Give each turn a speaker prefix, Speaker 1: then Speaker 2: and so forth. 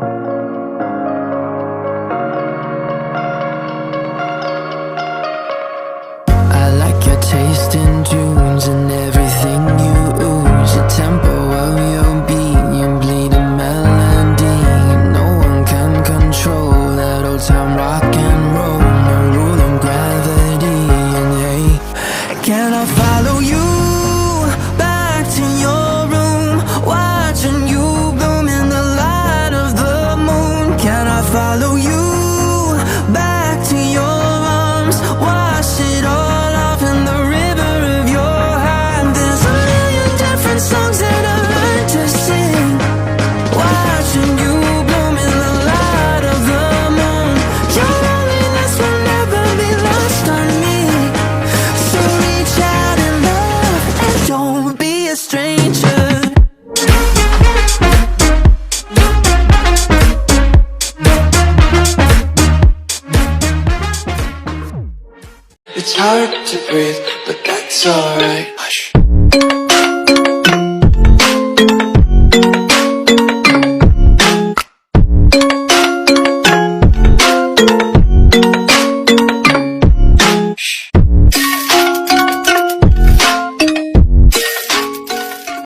Speaker 1: I like your taste in tunes and everything you ooze. The tempo of your beat, you bleed a melody. No one can control that old time rock and roll. No rule of gravity. And hey, can I follow you back to your room, watching you bloom in the light of the moon? Can I follow you back to your arms, wash it all off in the river of your heart? There's a million different songs that I learned to sing, watching you bloom in the light of the moon. Your loneliness will never be lost on me, so reach out and love, and don't be a stranger.
Speaker 2: It's hard to breathe, but that's alright. Hush.